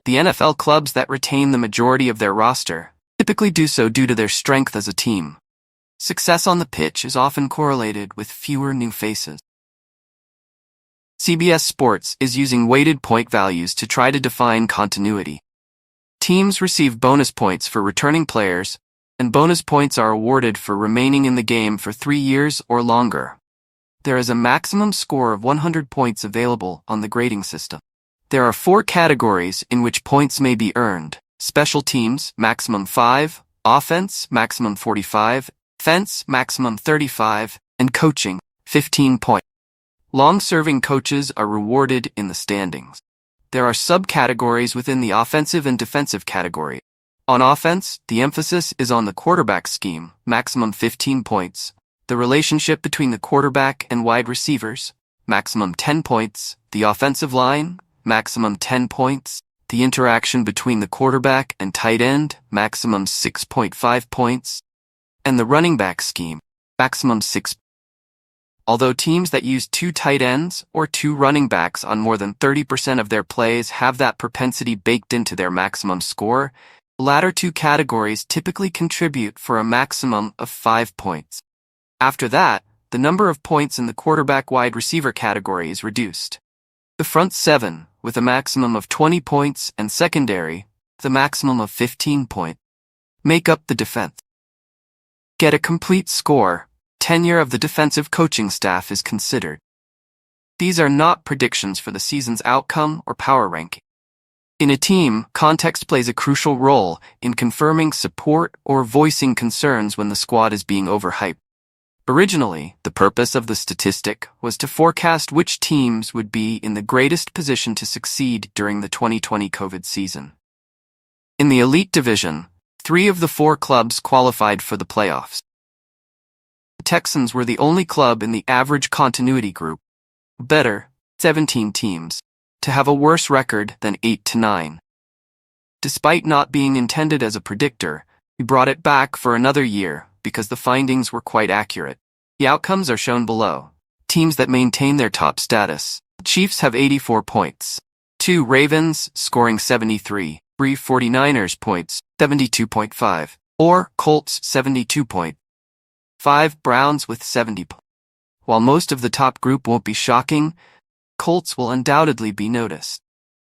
The NFL clubs that retain the majority of their roster typically do so due to their strength as a team. Success on the pitch is often correlated with fewer new faces. CBS Sports is using weighted point values to try to define continuity. Teams receive bonus points for returning players, and bonus points are awarded for remaining in the game for 3 years or longer. There is a maximum score of 100 points available on the grading system. There are 4 categories in which points may be earned: special teams, maximum 5, offense, maximum 45, defense, maximum 35, and coaching, 15 points. Long-serving coaches are rewarded in the standings. There are subcategories within the offensive and defensive category. On offense, the emphasis is on the quarterback scheme, maximum 15 points. The relationship between the quarterback and wide receivers, maximum 10 points. The offensive line, maximum 10 points. The interaction between the quarterback and tight end, maximum 6.5 points. And the running back scheme, maximum 6. Although teams that use 2 tight ends or 2 running backs on more than 30% of their plays have that propensity baked into their maximum score, the latter 2 categories typically contribute for a maximum of 5 points. After that, the number of points in the quarterback-wide receiver category is reduced. The front 7, with a maximum of 20 points, and secondary, with a maximum of 15 points, make up the defense. Get a complete score. Tenure of the defensive coaching staff is considered. These are not predictions for the season's outcome or power ranking. In a team, context plays a crucial role in confirming support or voicing concerns when the squad is being overhyped. Originally, the purpose of the statistic was to forecast which teams would be in the greatest position to succeed during the 2020 COVID season. In the elite division, 3 of the 4 clubs qualified for the playoffs. The Texans were the only club in the average continuity group, better, 17 teams, to have a worse record than 8-9. Despite not being intended as a predictor, we brought it back for another year because the findings were quite accurate. The outcomes are shown below. Teams that maintain their top status. Chiefs have 84 points. 2 Ravens, scoring 73. 3 49ers points, 72.5. Or Colts, 72 points. 5 Browns with 70 points. While most of the top group won't be shocking, Colts will undoubtedly be noticed.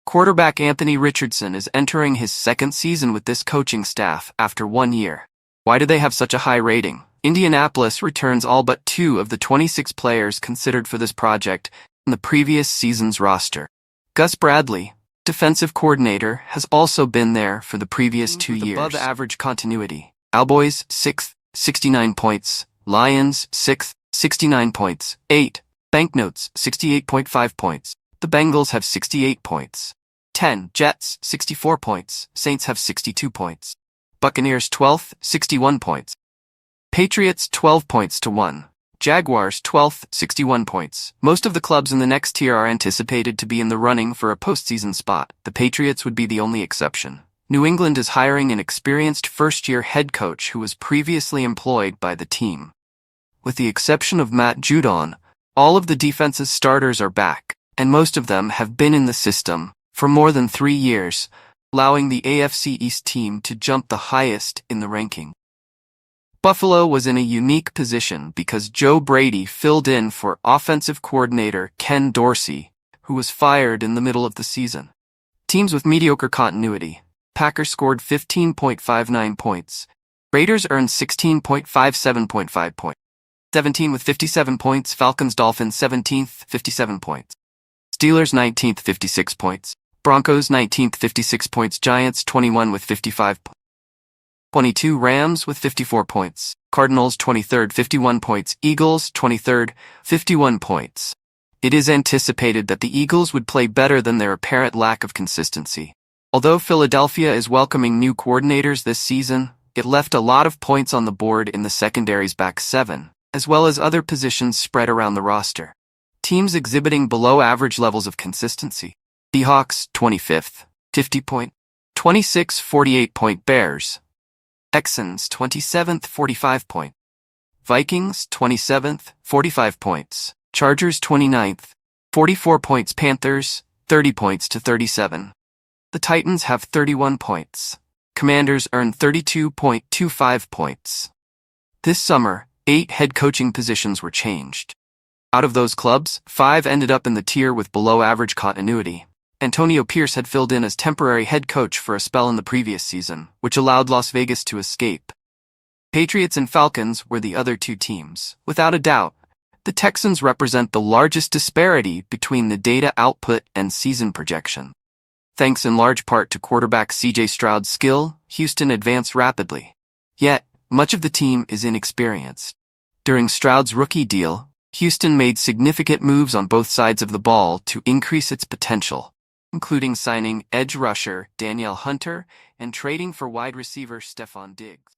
Quarterback Anthony Richardson is entering his 2nd season with this coaching staff after 1 year. Why do they have such a high rating? Indianapolis returns all but 2 of the 26 players considered for this project in the previous season's roster. Gus Bradley, defensive coordinator, has also been there for the previous 2 years. Above average continuity. Cowboys, 6th, 69 points. Lions, 6th, 69 points. 8. Banknotes, 68.5 points. The Bengals have 68 points. 10. Jets, 64 points. Saints have 62 points. Buccaneers 12th, 61 points. Patriots 12 points to 1. Jaguars 12th, 61 points. Most of the clubs in the next tier are anticipated to be in the running for a postseason spot. The Patriots would be the only exception. New England is hiring an experienced first-year head coach who was previously employed by the team. With the exception of Matt Judon, all of the defense's starters are back, and most of them have been in the system for more than 3 years, allowing the AFC East team to jump the highest in the ranking. Buffalo was in a unique position because Joe Brady filled in for offensive coordinator Ken Dorsey, who was fired in the middle of the season. Teams with mediocre continuity. Packers scored 15.59 points. Raiders earned 16.57.5 points. 17 with 57 points. Falcons Dolphins 17th, 57 points. Steelers 19th, 56 points. Broncos 19th, 56 points. Giants 21 with 55 points. 22 Rams with 54 points. Cardinals 23rd, 51 points. Eagles 23rd, 51 points. It is anticipated that the Eagles would play better than their apparent lack of consistency. Although Philadelphia is welcoming new coordinators this season, it left a lot of points on the board in the secondary's back 7, as well as other positions spread around the roster. Teams exhibiting below average levels of consistency. Seahawks 25th, 50 point. 26 48 point Bears. Texans 27th, 45 point. Vikings 27th, 45 points. Chargers 29th, 44 points. Panthers 30 points to 37. The Titans have 31 points. Commanders earn 32.25 points. This summer, 8 head coaching positions were changed. Out of those clubs, 5 ended up in the tier with below-average continuity. Antonio Pierce had filled in as temporary head coach for a spell in the previous season, which allowed Las Vegas to escape. Patriots and Falcons were the other 2 teams. Without a doubt, the Texans represent the largest disparity between the data output and season projection. Thanks in large part to quarterback C.J. Stroud's skill, Houston advanced rapidly. Yet, much of the team is inexperienced. During Stroud's rookie deal, Houston made significant moves on both sides of the ball to increase its potential, including signing edge rusher Danielle Hunter and trading for wide receiver Stephon Diggs.